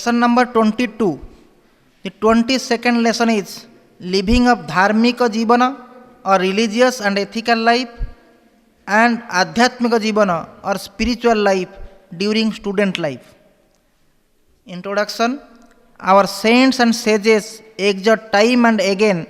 Lesson number 22. The 22nd lesson is living of dharmika jivana or religious and ethical life and adhyatmika jivana or spiritual life during student life. Introduction. Our saints and sages exhort time and again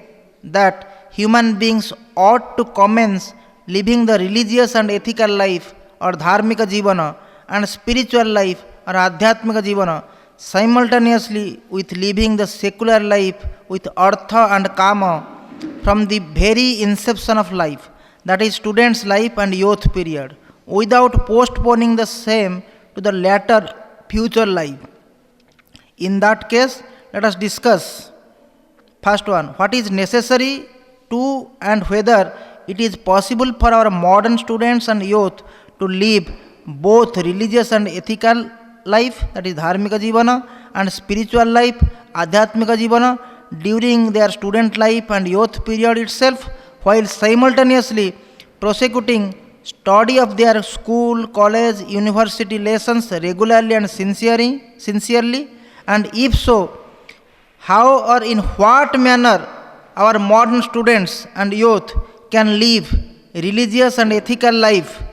that human beings ought to commence living the religious and ethical life or dharmika jivana and spiritual life or adhyatmika jivana simultaneously with living the secular life with artha and kama from the very inception of life, that is student's life and youth period, without postponing the same to the latter future life. In that case, let us discuss first one, what is necessary to and whether it is possible for our modern students and youth to live both religious and ethical life, that is dharmika jivana, and spiritual life, adhyatmika jivana, during their student life and youth period itself, while simultaneously prosecuting study of their school, college, university lessons regularly and sincerely, and if so, how or in what manner our modern students and youth can live religious and ethical life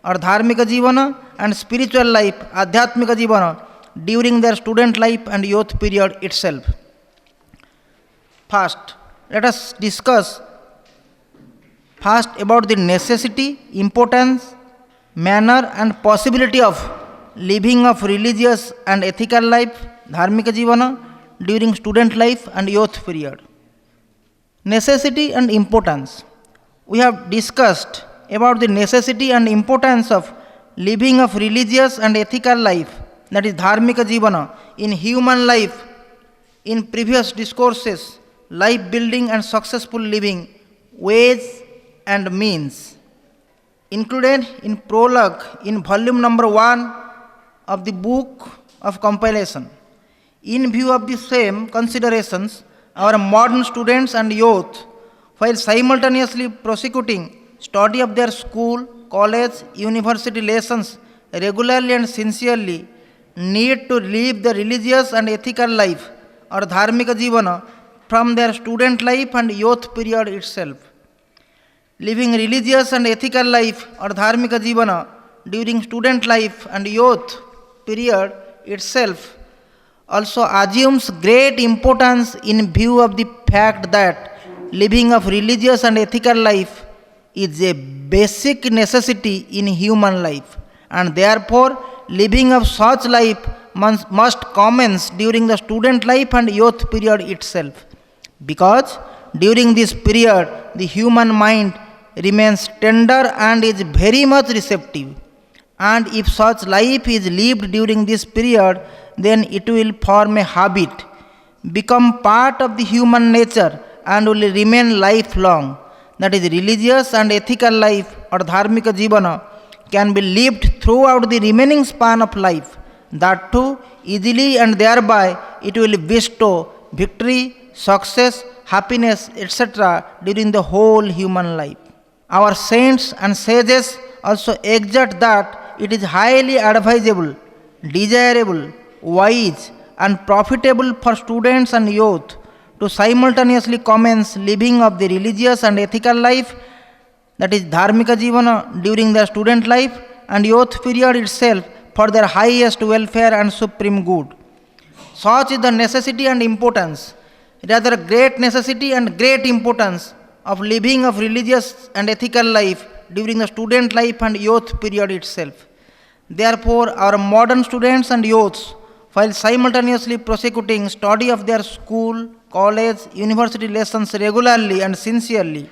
or dharmika jivana and spiritual life, adhyatmika jivana, during their student life and youth period itself. First, let us discuss first about the necessity, importance, manner and possibility of living of religious and ethical life, dharmika jivana, during student life and youth period. Necessity and importance. We have discussed about the necessity and importance of living of religious and ethical life, that is dharmika jivana, in human life in previous discourses, life building and successful living, ways and means, included in prologue in volume number 1 of the book of compilation. In view of the same considerations, our modern students and youth, while simultaneously prosecuting study of their school, college, university lessons regularly and sincerely, need to live the religious and ethical life or dharmika jivana from their student life and youth period itself. Living religious and ethical life or dharmika jivana during student life and youth period itself also assumes great importance in view of the fact that living of religious and ethical life is a basic necessity in human life, and therefore living of such life must commence during the student life and youth period itself, because during this period the human mind remains tender and is very much receptive, and if such life is lived during this period, then it will form a habit, become part of the human nature and will remain lifelong. That is, religious and ethical life or dharmika jivana can be lived throughout the remaining span of life, that too easily, and thereby it will bestow victory, success, happiness, etc. during the whole human life. Our saints and sages also exhort that it is highly advisable, desirable, wise and profitable for students and youth to simultaneously commence living of the religious and ethical life, that is dharmika jivana, during their student life and youth period itself for their highest welfare and supreme good. Such is the necessity and importance, rather great necessity and great importance of living of religious and ethical life during the student life and youth period itself. Therefore, our modern students and youths, while simultaneously prosecuting study of their school, college, university lessons regularly and sincerely,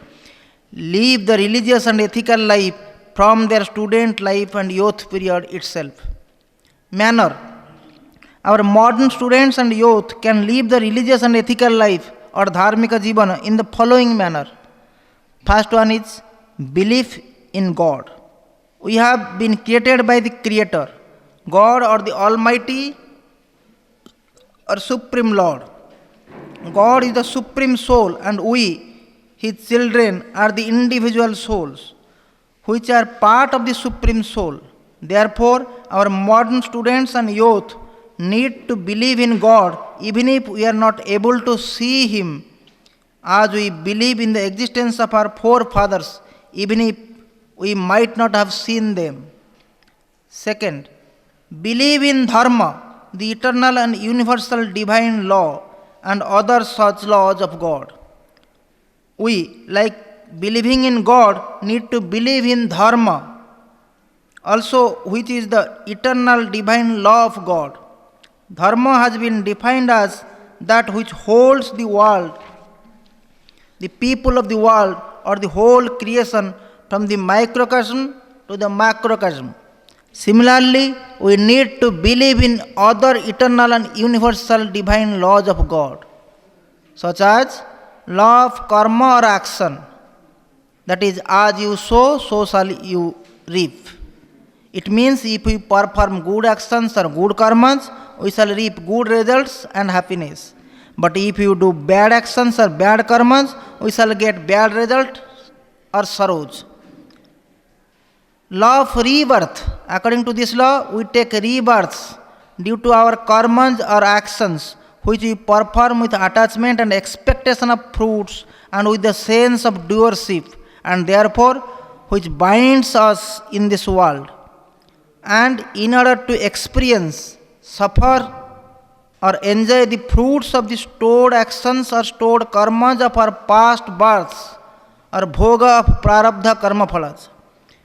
live the religious and ethical life from their student life and youth period itself. Manner. Our modern students and youth can live the religious and ethical life or dharmika jivana in the following manner. First one is belief in God. We have been created by the Creator, God or the Almighty or Supreme Lord. God is the Supreme Soul, and we, His children, are the individual souls, which are part of the Supreme Soul. Therefore, our modern students and youth need to believe in God even if we are not able to see Him, as we believe in the existence of our forefathers, even if we might not have seen them. Second, believe in Dharma, the eternal and universal divine law, and other such laws of God. We, like believing in God, need to believe in Dharma, also which is the eternal divine law of God. Dharma has been defined as that which holds the world, the people of the world, or the whole creation from the microcosm to the macrocosm. Similarly, we need to believe in other eternal and universal divine laws of God, such as law of karma or action, that is, as you sow, so shall you reap. It means if we perform good actions or good karmas, we shall reap good results and happiness. But if you do bad actions or bad karmas, we shall get bad results or sorrows. Law of rebirth. According to this law, we take rebirths due to our karmas or actions which we perform with attachment and expectation of fruits and with the sense of doership, and therefore which binds us in this world. And in order to experience, suffer, or enjoy the fruits of the stored actions or stored karmas of our past births, or bhoga of prarabdha karma phalas.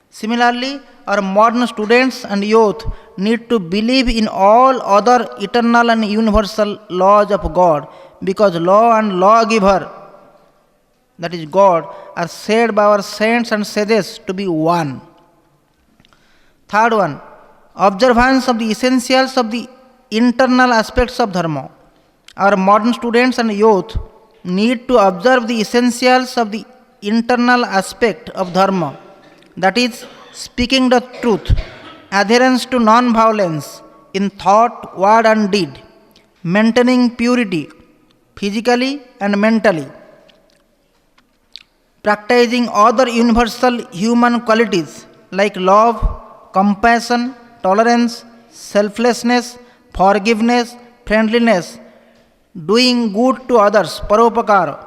Similarly, our modern students and youth need to believe in all other eternal and universal laws of God, because law and lawgiver, that is God, are said by our saints and sages to be one. Third one, observance of the essentials of the internal aspects of Dharma. Our modern students and youth need to observe the essentials of the internal aspect of Dharma, that is, speaking the truth, adherence to non-violence in thought, word and deed, maintaining purity physically and mentally, practicing other universal human qualities like love, compassion, tolerance, selflessness, forgiveness, friendliness, doing good to others, paropakara,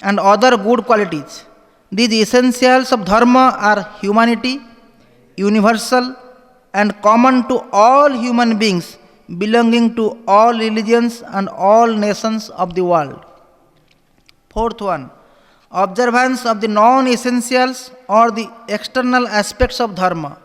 and other good qualities. These essentials of Dharma are humanity, universal, and common to all human beings belonging to all religions and all nations of the world. Fourth one, observance of the non-essentials or the external aspects of Dharma.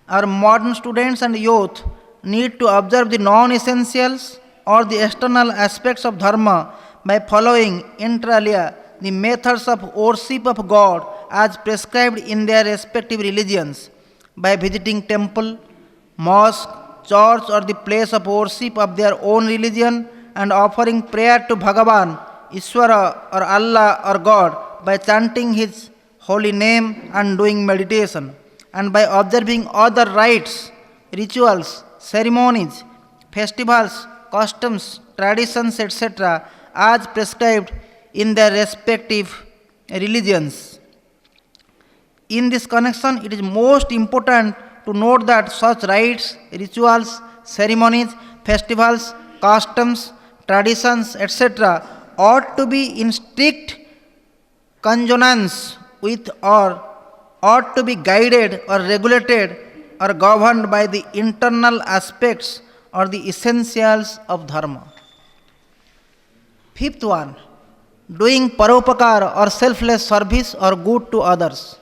Our modern students and youth need to observe the non-essentials or the external aspects of Dharma by following inter alia the methods of worship of God as prescribed in their respective religions, by visiting temple, mosque, church or the place of worship of their own religion, and offering prayer to Bhagavan, Ishwara or Allah or God by chanting His holy name and doing meditation, and by observing other rites, rituals, ceremonies, festivals, customs, traditions, etc., as prescribed in their respective religions. In this connection, it is most important to note that such rites, rituals, ceremonies, festivals, customs, traditions, etc., ought to be in strict consonance with or ought to be guided or regulated or governed by the internal aspects or the essentials of Dharma. Fifth one, doing paropakara or selfless service or good to others.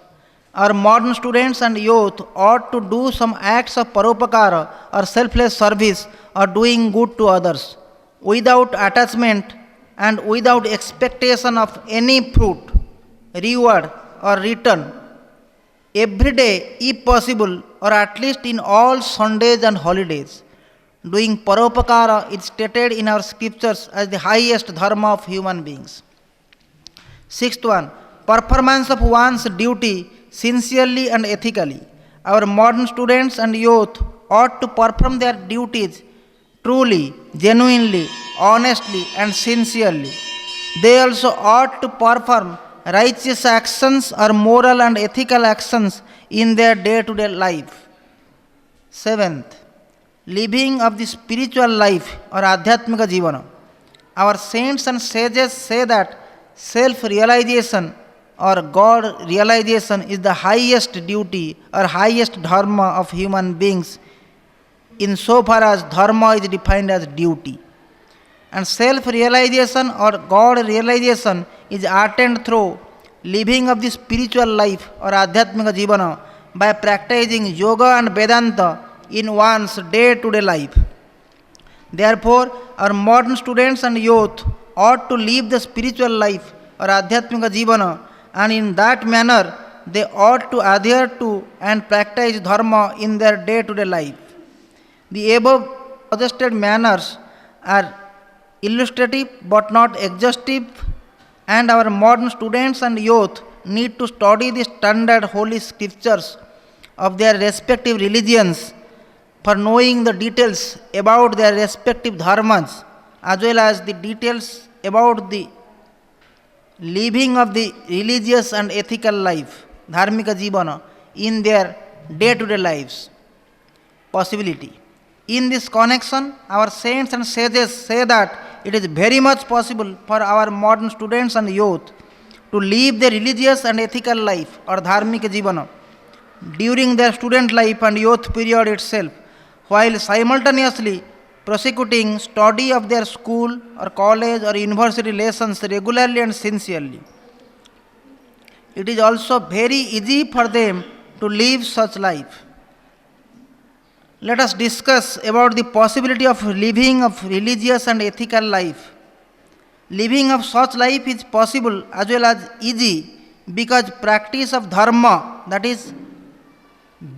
Our modern students and youth ought to do some acts of paropakara or selfless service or doing good to others without attachment and without expectation of any fruit, reward or return, every day if possible, or at least in all Sundays and holidays. Doing paropakara is stated in our scriptures as the highest dharma of human beings. Sixth one, performance of one's duty sincerely and ethically. Our modern students and youth ought to perform their duties truly, genuinely, honestly, and sincerely. They also ought to perform righteous actions or moral and ethical actions in their day-to-day life. Seventh, living of the spiritual life or adhyatmika jivana. Our saints and sages say that self realization or God realization is the highest duty or highest dharma of human beings insofar as dharma is defined as duty. And self realization or God realization is attained through living of the spiritual life or adhyatmika jivana by practicing yoga and Vedanta in one's day to day life. Therefore, our modern students and youth ought to live the spiritual life or adhyatmika jivana, and in that manner they ought to adhere to and practice dharma in their day to day life. The above suggested manners are illustrative but not exhaustive, and our modern students and youth need to study the standard holy scriptures of their respective religions for knowing the details about their respective dharmas as well as the details about the living of the religious and ethical life, dharmika jivana, in their day to day lives. Possibility. In this connection, our saints and sages say that it is very much possible for our modern students and youth to live their religious and ethical life or dharmika jivana during their student life and youth period itself, while simultaneously prosecuting study of their school or college or university lessons regularly and sincerely. It is also very easy for them to live such life. Let us discuss about the possibility of living of religious and ethical life. Living of such life is possible as well as easy because practice of dharma, that is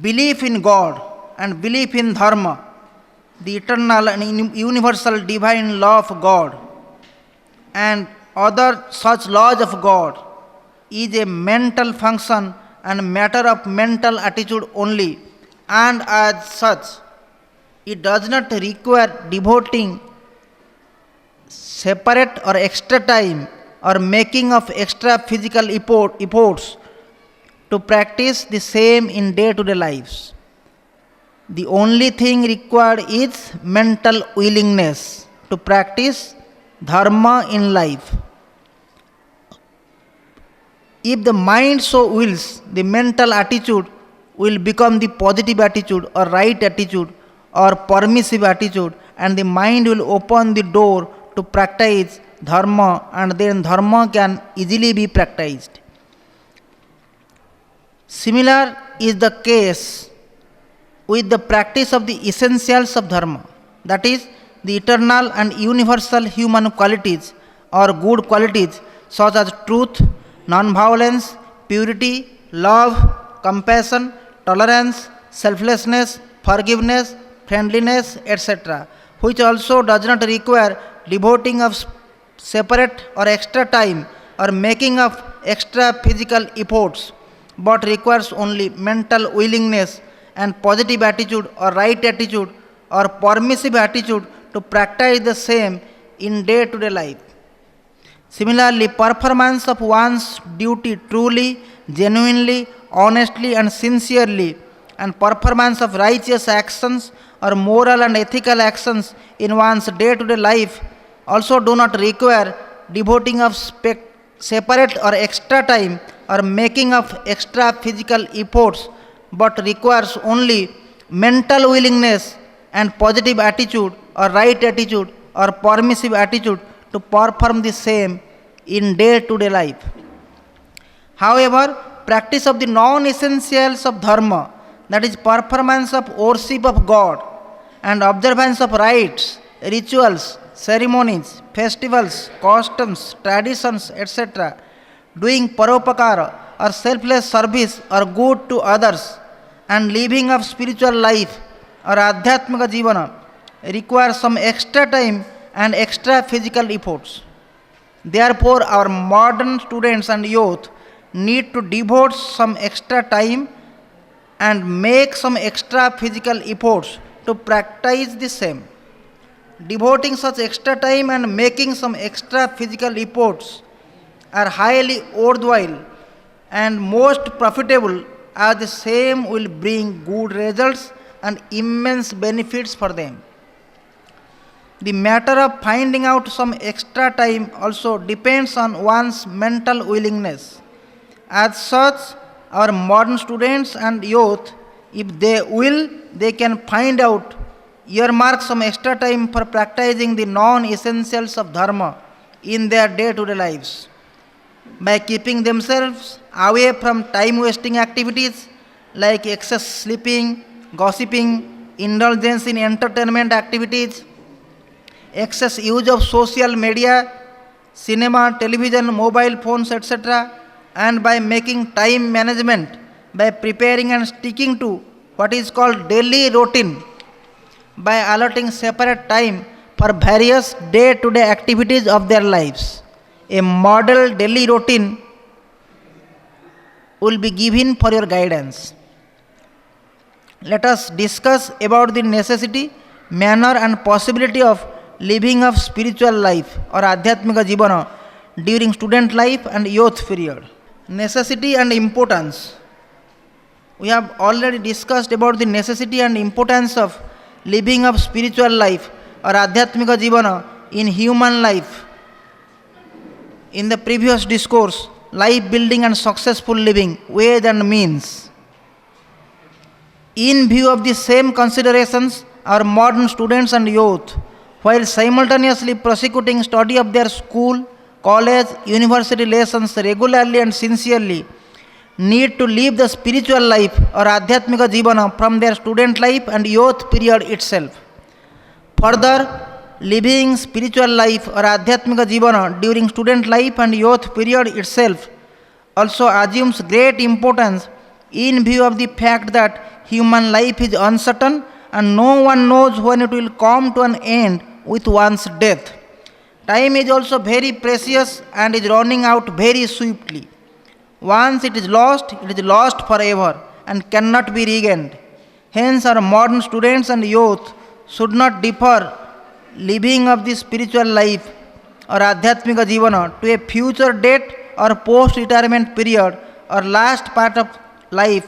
belief in God and belief in dharma, the eternal and universal divine law of God, and other such laws of God, is a mental function and matter of mental attitude only, and as such it does not require devoting separate or extra time or making of extra physical efforts to practice the same in day to day lives. The only thing required is mental willingness to practice dharma in life. If the mind so wills, the mental attitude will become the positive attitude or right attitude or permissive attitude, and the mind will open the door to practice dharma, and then dharma can easily be practiced. Similar is the case with the practice of the essentials of dharma, that is, the eternal and universal human qualities or good qualities such as truth, non-violence, purity, love, compassion, tolerance, selflessness, forgiveness, friendliness, etc., which also does not require devoting of separate or extra time or making of extra physical efforts, but requires only mental willingness and positive attitude or right attitude or permissive attitude to practice the same in day to day life. Similarly, performance of one's duty truly, genuinely, honestly, and sincerely, and performance of righteous actions or moral and ethical actions in one's day to day life also do not require devoting of separate or extra time or making of extra physical efforts, but requires only mental willingness and positive attitude or right attitude or permissive attitude to perform the same in day to day life. However, practice of the non essentials of dharma, that is, performance of worship of God and observance of rites, rituals, ceremonies, festivals, customs, traditions, etc., doing paropakara or selfless service or good to others, and living of spiritual life or adhyatmika jivana requires some extra time and extra physical efforts. Therefore, our modern students and youth need to devote some extra time and make some extra physical efforts to practice the same. Devoting such extra time and making some extra physical efforts are highly worthwhile and most profitable, as the same will bring good results and immense benefits for them. The matter of finding out some extra time also depends on one's mental willingness. As such, our modern students and youth, if they will, they can find out, earmark some extra time for practicing the non essentials of Dharma in their day to day lives. By keeping themselves away from time wasting activities like excess sleeping, gossiping, indulgence in entertainment activities, excess use of social media, cinema, television, mobile phones, etc., and by making time management by preparing and sticking to what is called daily routine, by allotting separate time for various day to day activities of their lives. A model daily routine will be given for your guidance. Let us discuss about the necessity, manner and possibility of living of spiritual life or Adhyatmika Jivana during student life and youth period. Necessity and importance. We have already discussed about the necessity and importance of living of spiritual life or Adhyatmika Jivana in human life in the previous discourse, life building and successful living, ways and means. In view of the same considerations, our modern students and youth, while simultaneously prosecuting study of their school, college, university lessons regularly and sincerely, need to live the spiritual life or Adhyatmika Jivana from their student life and youth period itself. Further, living spiritual life or Adhyatmika Jivana during student life and youth period itself also assumes great importance in view of the fact that human life is uncertain and no one knows when it will come to an end with one's death. Time is also very precious and is running out very swiftly. Once it is lost forever and cannot be regained. Hence, our modern students and youth should not defer living of the spiritual life or Adhyatmika Jivana to a future date or post-retirement period or last part of life.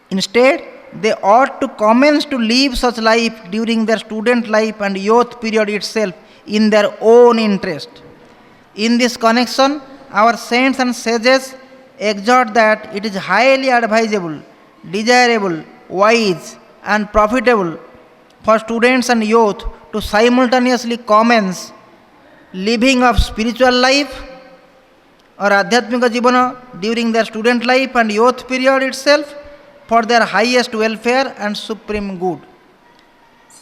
Instead, they ought to commence to live such life during their student life and youth period itself in their own interest. In this connection, our saints and sages exhort that it is highly advisable, desirable, wise, and profitable for students and youth to simultaneously commence living of spiritual life or Adhyatmika Jivana during their student life and youth period itself for their highest welfare and supreme good.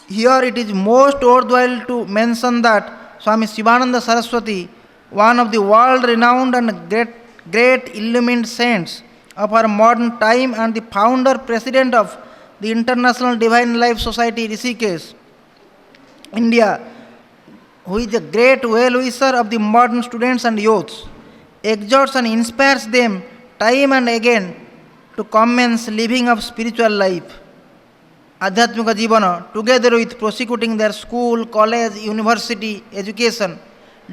Here it is most worthwhile to mention that Swami Sivananda Saraswati, one of the world-renowned and great illumined saints of our modern time and the founder president of the International Divine Life Society Rishikesh, India, who is a great well-wisher of the modern students and youths, exhorts and inspires them time and again to commence living of spiritual life, Adhyatmika Jivana, together with prosecuting their school, college, university education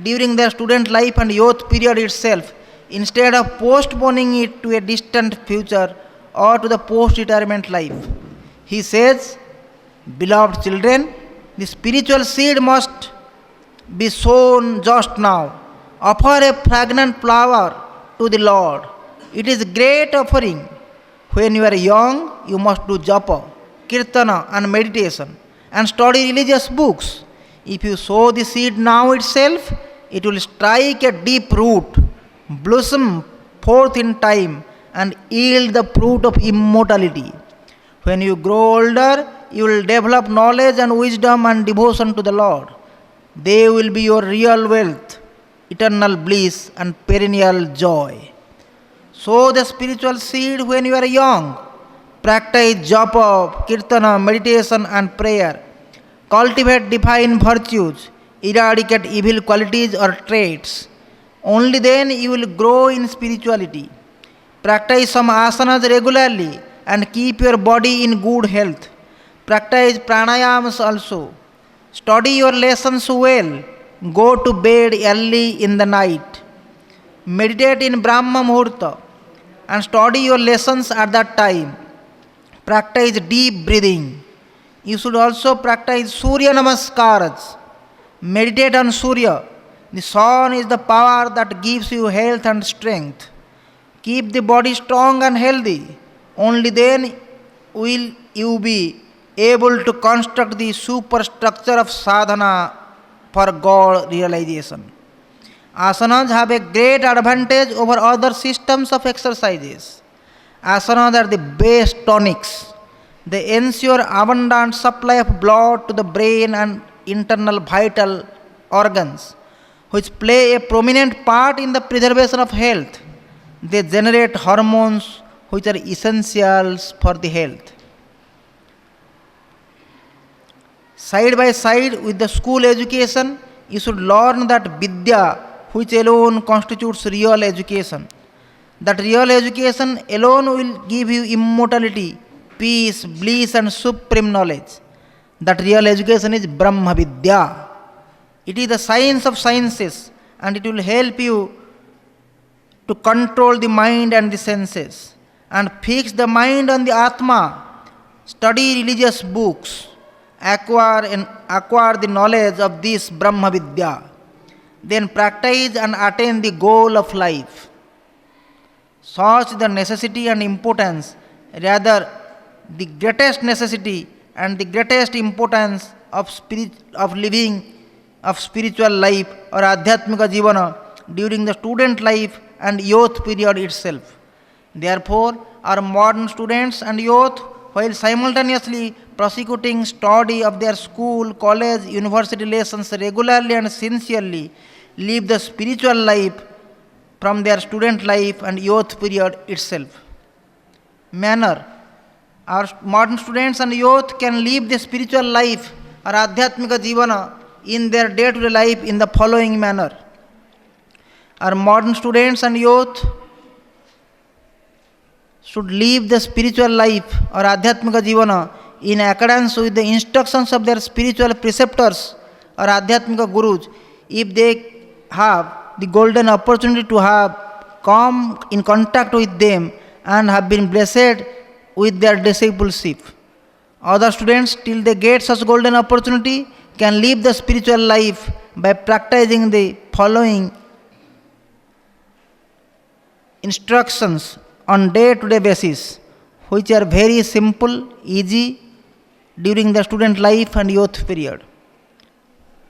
during their student life and youth period itself, instead of postponing it to a distant future or to the post-retirement life. He says, beloved children, the spiritual seed must be sown just now. Offer a fragrant flower to the Lord. It is a great offering. When you are young, you must do japa, kirtana and meditation and study religious books. If you sow the seed now itself, it will strike a deep root, blossom forth in time and yield the fruit of immortality. When you grow older, you will develop knowledge and wisdom and devotion to the Lord. They will be your real wealth, eternal bliss and perennial joy. Sow the spiritual seed when you are young. Practice japa, kirtana, meditation and prayer. Cultivate divine virtues. Eradicate evil qualities or traits. Only then you will grow in spirituality. Practice some asanas regularly and keep your body in good health. Practice pranayams also. Study your lessons well. Go to bed early in the night. Meditate in Brahma Muhurta and study your lessons at that time. Practice deep breathing. You should also practice Surya Namaskaras. Meditate on Surya. The sun is the power that gives you health and strength. Keep the body strong and healthy. Only then will you be able to construct the superstructure of sadhana for God realization. Asanas have a great advantage over other systems of exercises. Asanas are the base tonics. They ensure abundant supply of blood to the brain and internal vital organs, which play a prominent part in the preservation of health. They generate hormones which are essentials for the health. Side by side with the school education, you should learn that Vidya, which alone constitutes real education. That real education alone will give you immortality, peace, bliss, and supreme knowledge. That real education is Brahma Vidya. It is the science of sciences, and it will help you to control the mind and the senses and fix the mind on the Atma. Study religious books, acquire the knowledge of this Brahma Vidya, then practice and attain the goal of life. Such the necessity and importance, rather the greatest necessity and the greatest importance of living of spiritual life or Adhyatmika Jivana during the student life and youth period itself. Therefore, our modern students and youth, while simultaneously prosecuting study of their school, college, university lessons regularly and sincerely, live the spiritual life from their student life and youth period itself. Manner. Our modern students and youth can live the spiritual life or Adhyatmika Jivana in their day-to-day life in the following manner. Our modern students and youth should live the spiritual life or Adhyatmika Jivana in accordance with the instructions of their spiritual preceptors or Adhyatmika Gurus if they have the golden opportunity to have come in contact with them and have been blessed with their discipleship. Other students, till they get such golden opportunity, can live the spiritual life by practicing the following instructions on day-to-day basis, which are very simple, easy during the student life and youth period.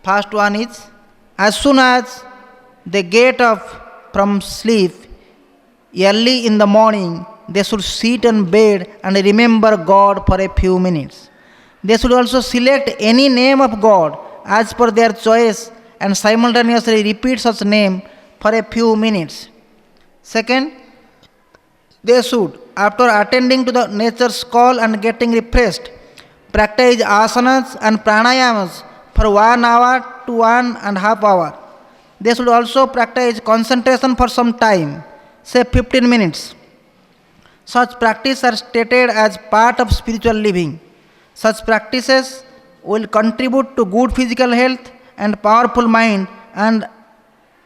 First one is, as soon as they get up from sleep early in the morning, they should sit on bed and remember God for a few minutes. They should also select any name of God as per their choice and simultaneously repeat such name for a few minutes. Second, they should, after attending to the nature's call and getting refreshed, practice asanas and pranayamas for 1 hour to 1.5 hours. They should also practice concentration for some time, say 15 minutes. Such practices are stated as part of spiritual living. Such practices will contribute to good physical health and powerful mind and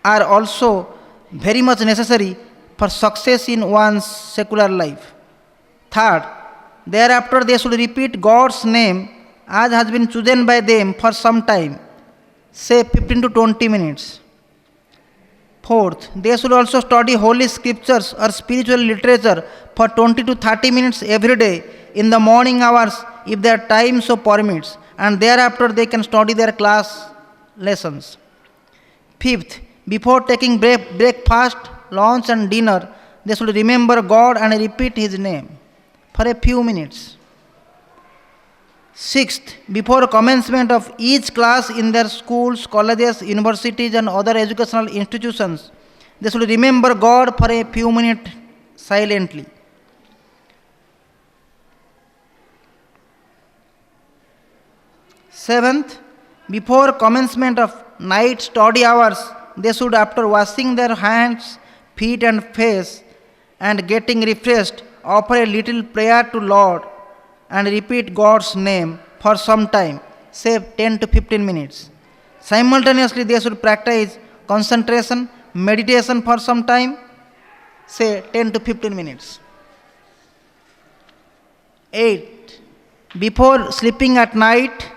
are also very much necessary for success in one's secular life. Third, thereafter they should repeat God's name as has been chosen by them for some time, say 15 to 20 minutes. Fourth, they should also study holy scriptures or spiritual literature for 20 to 30 minutes every day in the morning hours if their time so permits, and thereafter they can study their class lessons. Fifth, before taking breakfast, lunch and dinner, they should remember God and repeat His name for a few minutes. Sixth, before commencement of each class in their schools, colleges, universities and other educational institutions, they should remember God for a few minutes silently. Seventh, before commencement of night study hours, they should, after washing their hands, feet and face and getting refreshed, offer a little prayer to Lord and repeat God's name for some time, say 10 to 15 minutes. Simultaneously, they should practice concentration, meditation for some time, say 10 to 15 minutes. 8. Before sleeping at night,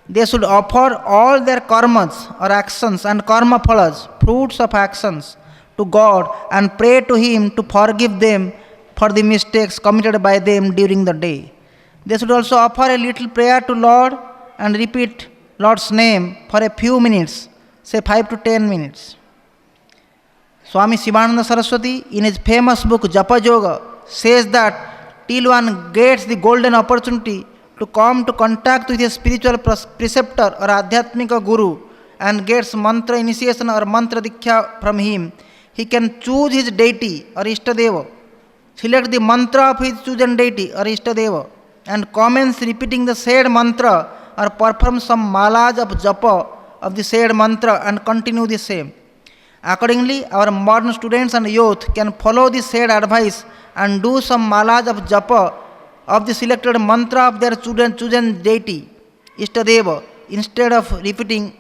they should offer all their karmas or actions and karma phalas, fruits of actions, to God and pray to Him to forgive them for the mistakes committed by them during the day. They should also offer a little prayer to Lord and repeat Lord's name for a few minutes, say 5 to 10 minutes. Swami Shivananda Saraswati, in his famous book Japa Yoga, says that till one gets the golden opportunity to come to contact with a spiritual preceptor or Adhyatmika Guru and gets mantra initiation or mantra diksha from him, he can choose his deity or Ishtadeva, select the mantra of his chosen deity or Ishtadeva, and commence repeating the said mantra or perform some malas of japa of the said mantra and continue the same. Accordingly, our modern students and youth can follow the said advice and do some malas of japa of the selected mantra of their chosen deity, Ishtadeva, instead of repeating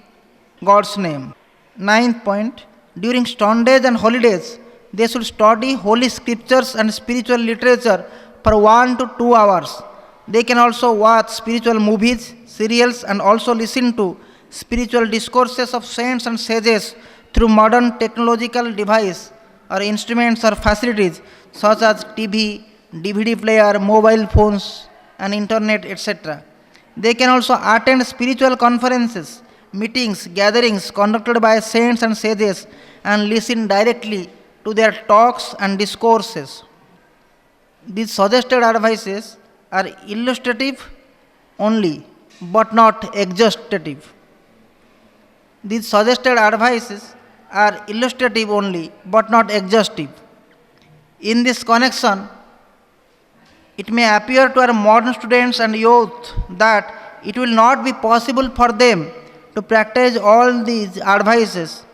God's name. 9th point. During Sundays and holidays, they should study holy scriptures and spiritual literature for 1 to 2 hours. They can also watch spiritual movies, serials, and also listen to spiritual discourses of saints and sages through modern technological devices or instruments or facilities such as TV, DVD player, mobile phones, and internet, etc. They can also attend spiritual conferences, meetings, gatherings conducted by saints and sages and listen directly to their talks and discourses. These suggested advices are illustrative only, but not exhaustive. These suggested advices are illustrative only, but not exhaustive. In this connection, it may appear to our modern students and youth that it will not be possible for them to practice all these advices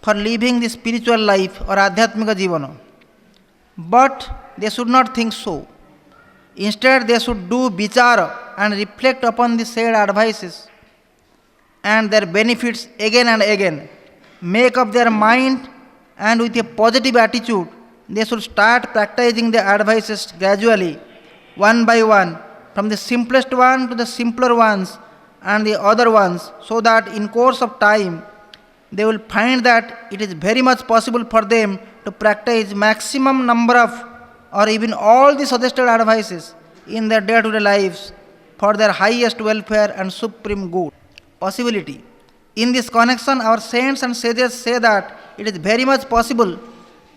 for living the spiritual life or Adhyatmika Jivana. But they should not think so. Instead, they should do vichara and reflect upon the said advices and their benefits again and again. Make up their mind, and with a positive attitude, they should start practicing the advices gradually, one by one, from the simplest one to the simpler ones and the other ones, so that in course of time they will find that it is very much possible for them to practice maximum number of or even all the suggested advices in their day-to-day lives for their highest welfare and supreme good. Possibility. In this connection, our saints and sages say that it is very much possible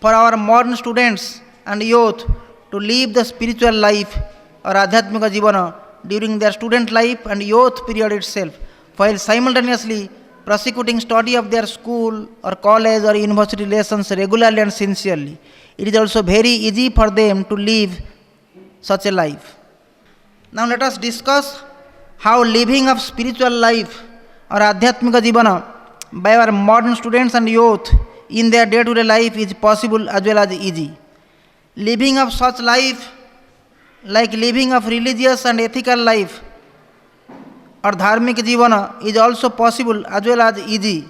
for our modern students and youth to live the spiritual life or Adhyatmika Jivana during their student life and youth period itself, while simultaneously prosecuting study of their school or college or university lessons regularly and sincerely. It is also very easy for them to live such a life. Now let us discuss how living of spiritual life or Adhyatmika Jivana by our modern students and youth in their day-to-day life is possible as well as easy. Living of such life, like living of religious and ethical life or Dharmik Jivana, is also possible as well as easy,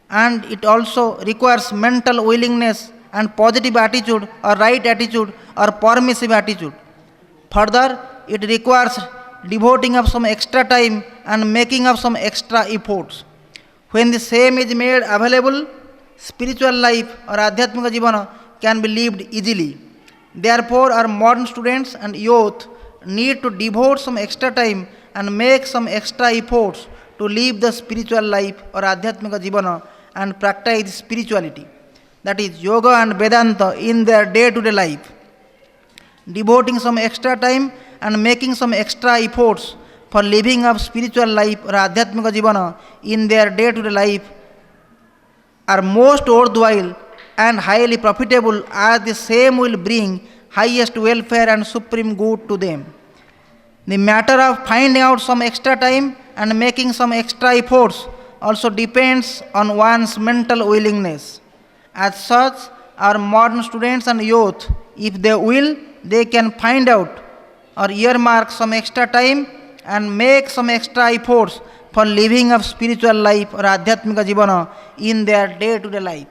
and it also requires mental willingness and positive attitude or right attitude or permissive attitude. Further, it requires devoting of some extra time and making of some extra efforts. When the same is made available, spiritual life or Adhyatmika Jivana can be lived easily. Therefore, our modern students and youth need to devote some extra time and make some extra efforts to live the spiritual life or Adhyatmika Jivana and practice spirituality, that is yoga and Vedanta, in their day-to-day life. Devoting some extra time and making some extra efforts for living of spiritual life or Adhyatmika Jivana in their day-to-day life are most worthwhile and highly profitable, as the same will bring highest welfare and supreme good to them. The matter of finding out some extra time and making some extra efforts also depends on one's mental willingness. As such, our modern students and youth, if they will, they can find out or earmark some extra time and make some extra efforts for living of spiritual life or Adhyatmika Jivana in their day-to-day life.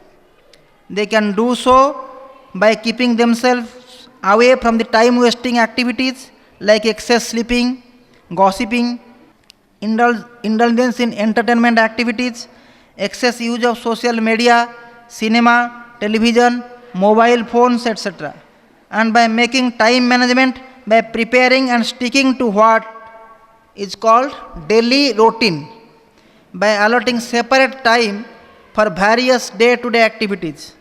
They can do so by keeping themselves away from the time wasting activities like excess sleeping, gossiping, indulgence in entertainment activities, excess use of social media, cinema, television, mobile phones, etc. And by making time management by preparing and sticking to what is called daily routine, by allotting separate time for various day-to-day activities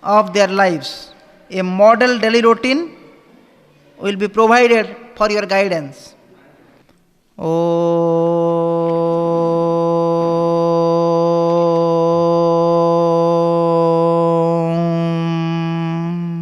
of their lives. A model daily routine will be provided for your guidance. Oh.